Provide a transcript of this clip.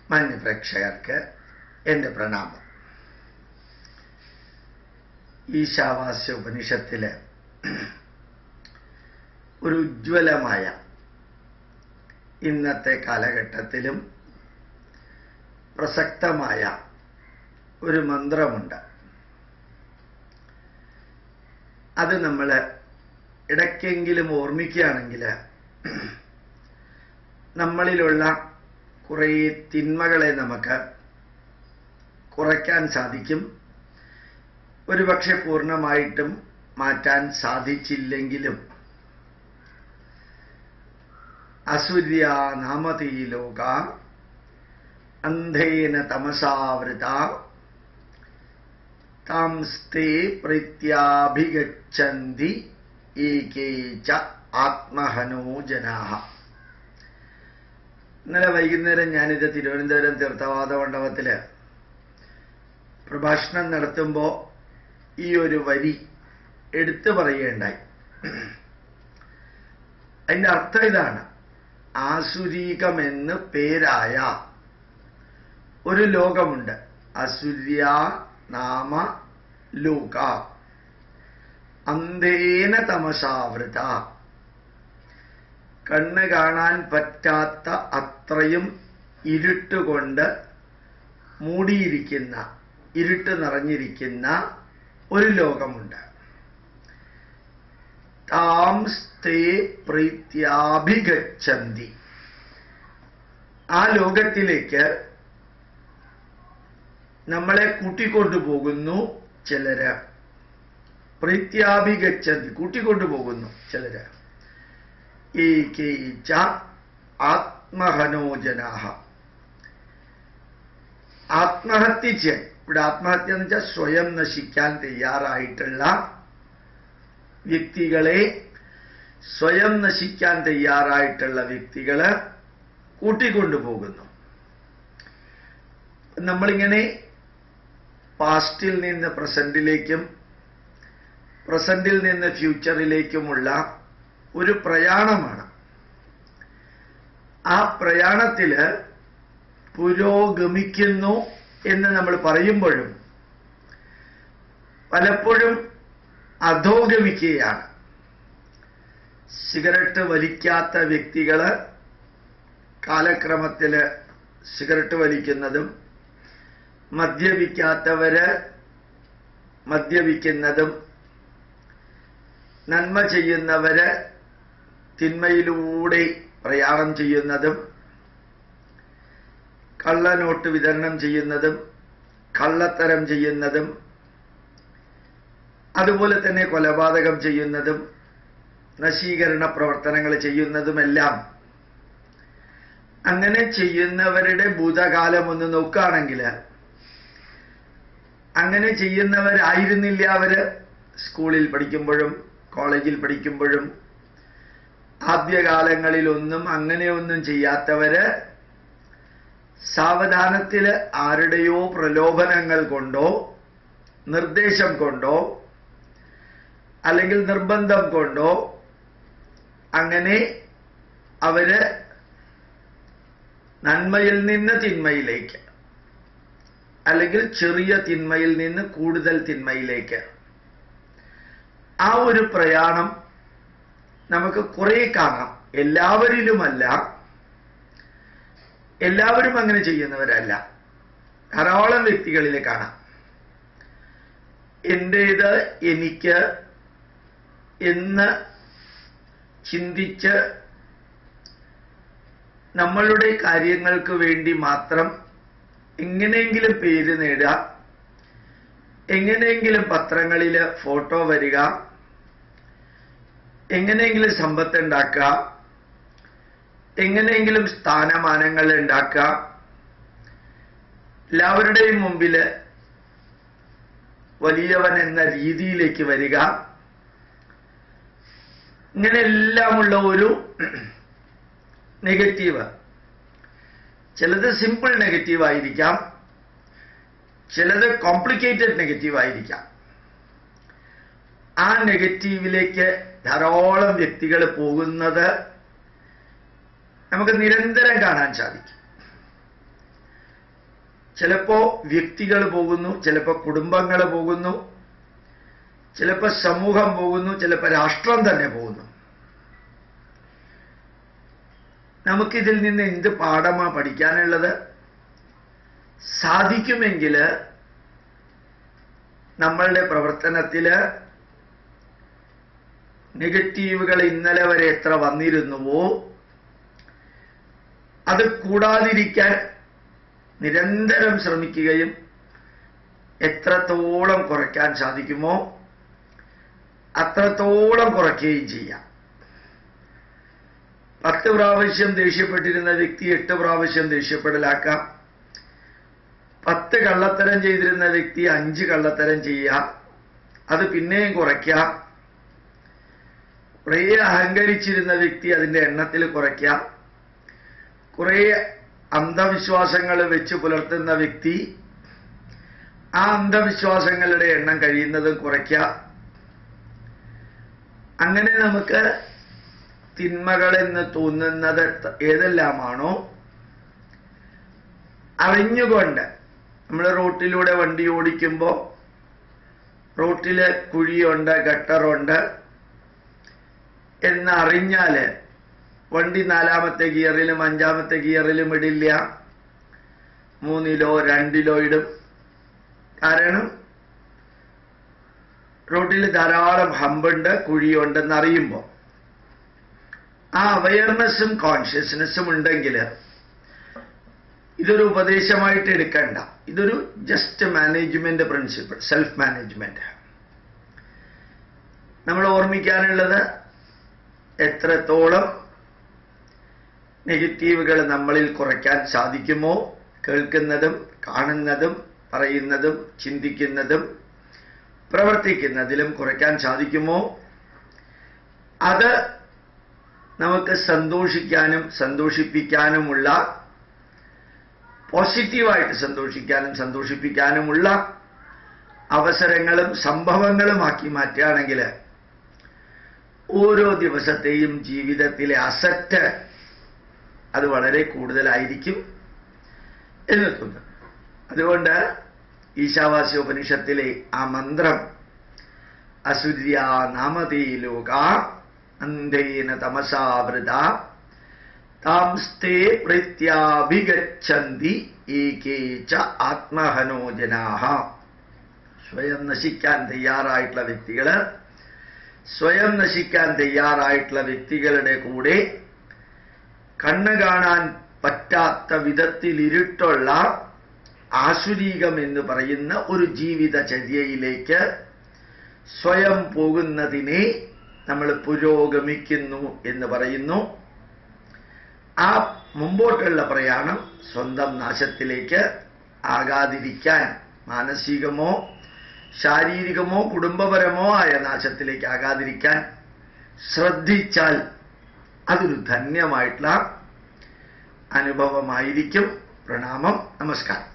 മാന്യപ്രേക്ഷകർക്ക് എൻ്റെ പ്രണാമം. ഈശാവാസ്യ ഉപനിഷത്തില് ഒരു ഉജ്ജ്വലമായ, ഇന്നത്തെ കാലഘട്ടത്തിലും പ്രസക്തമായ ഒരു മന്ത്രമുണ്ട്. അത് നമ്മൾ ഇടയ്ക്കെങ്കിലും ഓർമ്മിക്കുകയാണെങ്കിൽ നമ്മളിലുള്ള കുറേ തിന്മകളെ നമുക്ക് കുറയ്ക്കാൻ സാധിക്കും. ഒരുപക്ഷെ പൂർണ്ണമായിട്ടും മാറ്റാൻ സാധിച്ചില്ലെങ്കിലും അസുര്യ നാമതീ ലോക അന്ധേന തമസാവൃത താംസ്തേ പ്രത്യാഭിഗച്ഛന്തി ഏകേ ച ആത്മഹനോ ജനാഃ. ഇന്നലെ വൈകുന്നേരം ഞാനിത് തിരുവനന്തപുരം തീർത്ഥവാദ മണ്ഡപത്തില് പ്രഭാഷണം നടത്തുമ്പോൾ ഈ ഒരു വരി എടുത്തു പറയുകയുണ്ടായി. അതിൻ്റെ അർത്ഥം ഇതാണ്: ആസുരീകമെന്ന് പേരായ ഒരു ലോകമുണ്ട്. അസുര്യ നാമ ലോക അന്ധേന തമസാവൃത. കണ്ണ് കാണാൻ പറ്റാത്ത അത്രയും ഇരുട്ടുകൊണ്ട് മൂടിയിരിക്കുന്ന, ഇരുട്ട് നിറഞ്ഞിരിക്കുന്ന ഒരു ലോകമുണ്ട്. താംസ്തേ പ്രീത്യാഭിഗച്ഛന്തി. ആ ലോകത്തിലേക്ക് നമ്മളെ കൂട്ടിക്കൊണ്ടുപോകുന്നു ചിലര്. പ്രീത്യാഭിഗച്ഛന്തി, കൂട്ടിക്കൊണ്ടുപോകുന്നു ചിലര്. ഏകേ ച ആത്മഹനോ ജനാഃ. ആത്മഹത്യ ചെയ്യാൻ, ഇവിടെ ആത്മഹത്യ എന്ന് വെച്ചാൽ സ്വയം നശിക്കാൻ തയ്യാറായിട്ടുള്ള വ്യക്തികളെ, സ്വയം നശിക്കാൻ തയ്യാറായിട്ടുള്ള വ്യക്തികള് കൂട്ടിക്കൊണ്ടുപോകുന്നു. നമ്മളിങ്ങനെ പാസ്റ്റിൽ നിന്ന് പ്രസന്റിലേക്കും പ്രസന്റിൽ നിന്ന് ഫ്യൂച്ചറിലേക്കുമുള്ള ഒരു പ്രയാണമാണ്. ആ പ്രയാണത്തില് പുരോഗമിക്കുന്നു എന്ന് നമ്മൾ പറയുമ്പോഴും പലപ്പോഴും അധോഗമിക്കുകയാണ്. സിഗരറ്റ് വലിക്കാത്ത വ്യക്തികള് കാലക്രമത്തില് സിഗരറ്റ് വലിക്കുന്നതും, മദ്യപിക്കാത്തവര് മദ്യപിക്കുന്നതും, നന്മ ചെയ്യുന്നവര് തിന്മയിലൂടെ പ്രയാണം ചെയ്യുന്നതും, കള്ളനോട്ട് വിതരണം ചെയ്യുന്നതും, കള്ളത്തരം ചെയ്യുന്നതും, അതുപോലെ തന്നെ കൊലപാതകം ചെയ്യുന്നതും, നശീകരണ പ്രവർത്തനങ്ങൾ ചെയ്യുന്നതുമെല്ലാം, അങ്ങനെ ചെയ്യുന്നവരുടെ ഭൂതകാലം ഒന്ന് നോക്കുകയാണെങ്കിൽ അങ്ങനെ ചെയ്യുന്നവരായിരുന്നില്ല അവര്. സ്കൂളിൽ പഠിക്കുമ്പോഴും കോളേജിൽ പഠിക്കുമ്പോഴും ആദ്യകാലങ്ങളിലൊന്നും അങ്ങനെയൊന്നും ചെയ്യാത്തവര് സാവധാനത്തില് ആരുടെയോ പ്രലോഭനങ്ങൾ കൊണ്ടോ നിർദ്ദേശം കൊണ്ടോ അല്ലെങ്കിൽ നിർബന്ധം കൊണ്ടോ അങ്ങനെ അവര് നന്മയിൽ നിന്ന് തിന്മയിലേക്ക്, അല്ലെങ്കിൽ ചെറിയ തിന്മയിൽ നിന്ന് കൂടുതൽ തിന്മയിലേക്ക്, ആ ഒരു പ്രയാണം നമുക്ക് കുറെ കാണാം. എല്ലാവരിലുമല്ല, എല്ലാവരും അങ്ങനെ ചെയ്യുന്നവരല്ല, ധാരാളം വ്യക്തികളിൽ കാണാം. എന്റേത് എനിക്ക് എന്ന് ചിന്തിച്ച് നമ്മളുടെ കാര്യങ്ങൾക്ക് വേണ്ടി മാത്രം എങ്ങനെയെങ്കിലും പേര് നേടുക, എങ്ങനെയെങ്കിലും പത്രങ്ങളിൽ ഫോട്ടോ വരിക, എങ്ങനെയെങ്കിലും സമ്പത്ത് ഉണ്ടാക്കുക, എങ്ങനെയെങ്കിലും സ്ഥാനമാനങ്ങൾ ഉണ്ടാക്കുക, എല്ലാവരുടെയും മുമ്പിൽ വലിയവൻ എന്ന രീതിയിലേക്ക് വരിക, ഇങ്ങനെയെല്ലാമുള്ള ഒരു നെഗറ്റീവ്. ചിലത് സിമ്പിൾ നെഗറ്റീവ് ആയിരിക്കാം, ചിലത് കോംപ്ലിക്കേറ്റഡ് നെഗറ്റീവ് ആയിരിക്കാം. ആ നെഗറ്റീവിലേക്ക് ധാരാളം വ്യക്തികൾ പോകുന്നത് നമുക്ക് നിരന്തരം കാണാൻ സാധിക്കും. ചിലപ്പോ വ്യക്തികൾ പോകുന്നു, ചിലപ്പോൾ കുടുംബങ്ങൾ പോകുന്നു, ചിലപ്പോൾ സമൂഹം പോകുന്നു, ചിലപ്പോൾ രാഷ്ട്രം തന്നെ പോകുന്നു. നമുക്കിതിൽ നിന്ന് എന്ത് പാഠമാണ് പഠിക്കാനുള്ളത്? സാധിക്കുമെങ്കിൽ നമ്മളുടെ പ്രവർത്തനത്തില് നെഗറ്റീവുകൾ ഇന്നലെ വരെ എത്ര വന്നിരുന്നുവോ അത് കൂടാതിരിക്കാൻ നിരന്തരം ശ്രമിക്കുകയും എത്രത്തോളം കുറയ്ക്കാൻ സാധിക്കുമോ അത്രത്തോളം കുറയ്ക്കുകയും ചെയ്യാം. 10 പ്രാവശ്യം ദേഷ്യപ്പെട്ടിരുന്ന വ്യക്തി 8 പ്രാവശ്യം ദേഷ്യപ്പെടലാക്കാം. 10 കള്ളത്തരം ചെയ്തിരുന്ന വ്യക്തി 5 കള്ളത്തരം ചെയ്യാം. അത് പിന്നെയും കുറയ്ക്കാം. കുറേ അഹങ്കരിച്ചിരുന്ന വ്യക്തി അതിൻ്റെ എണ്ണത്തിൽ കുറയ്ക്കാം. കുറേ അന്ധവിശ്വാസങ്ങൾ വെച്ച് പുലർത്തുന്ന വ്യക്തി ആ അന്ധവിശ്വാസങ്ങളുടെ എണ്ണം കഴിയുന്നതും കുറയ്ക്കാം. അങ്ങനെ നമുക്ക് തിന്മകളെന്ന് തോന്നുന്നത് ഏതെല്ലാമാണോ അറിഞ്ഞുകൊണ്ട് നമ്മൾ റോട്ടിലൂടെ വണ്ടി ഓടിക്കുമ്പോൾ റോട്ടിൽ കുഴിയുണ്ട്, ഗട്ടറുണ്ട് എന്നറിഞ്ഞാൽ വണ്ടി 4ാമത്തെ ഗിയറിലും 5ാമത്തെ ഗിയറിലും ഇടില്ല, 3ലോ 2ലോ ഇടും. കാരണം റോഡിൽ ധാരാളം ഹമ്പുണ്ട്, കുഴിയുണ്ടെന്നറിയുമ്പോൾ ആ അവയർനെസ്സും കോൺഷ്യസ്നെസ്സും ഉണ്ടെങ്കിൽ ഇതൊരു ഉപദേശമായിട്ട് എടുക്കണ്ട. ഇതൊരു just management principle, self management. നമ്മൾ ഓർമ്മിക്കാനുള്ളത് എത്രത്തോളം നെഗറ്റീവുകൾ നമ്മളിൽ കുറയ്ക്കാൻ സാധിക്കുമോ, കേൾക്കുന്നതും കാണുന്നതും പറയുന്നതും ചിന്തിക്കുന്നതും പ്രവർത്തിക്കുന്നതിലും കുറയ്ക്കാൻ സാധിക്കുമോ അത് നമുക്ക് സന്തോഷിക്കാനും സന്തോഷിപ്പിക്കാനുമുള്ള, പോസിറ്റീവായിട്ട് സന്തോഷിക്കാനും സന്തോഷിപ്പിക്കാനുമുള്ള അവസരങ്ങളും സംഭവങ്ങളുമാക്കി മാറ്റുകയാണെങ്കിൽ ഓരോ ദിവസത്തെയും ജീവിതത്തിലെ അസറ്റ് അത് വളരെ കൂടുതലായിരിക്കും എന്ന് തോന്നുന്നു. അതുകൊണ്ട് ഈശാവാസ്യ ഉപനിഷത്തിലെ ആ മന്ത്രം അസുര്യാ നാമതേ ലോക അന്ധേന തമസാവൃത താംസ്തേ പ്രത്യാഭിഗച്ഛന്തി ഏകേച ആത്മഹനോ ജനാഹ. സ്വയം നശിക്കാൻ തയ്യാറായിട്ടുള്ള വ്യക്തികള്, സ്വയം നശിക്കാൻ തയ്യാറായിട്ടുള്ള വ്യക്തികളുടെ കൂടെ കണ്ണ് കാണാൻ പറ്റാത്ത വിധത്തിൽ ഇരുട്ടുള്ള ആസുരീകം എന്ന് പറയുന്ന ഒരു ജീവിതചര്യയിലേക്ക് സ്വയം പോകുന്നതിനെ നമ്മൾ പുരോഗമിക്കുന്നു എന്ന് പറയുന്നു. ആ മുമ്പോട്ടുള്ള പ്രയാണം സ്വന്തം നാശത്തിലേക്ക് ആകാതിരിക്കാൻ, മാനസികമോ ശാരീരികമോ കുടുംബപരമോ ആയ നാശത്തിലേക്ക് ആകാതിരിക്കാൻ ശ്രദ്ധിച്ചാൽ അതൊരു ധന്യമായിട്ടുള്ള അനുഭവമായിരിക്കും. പ്രണാമം, നമസ്കാരം.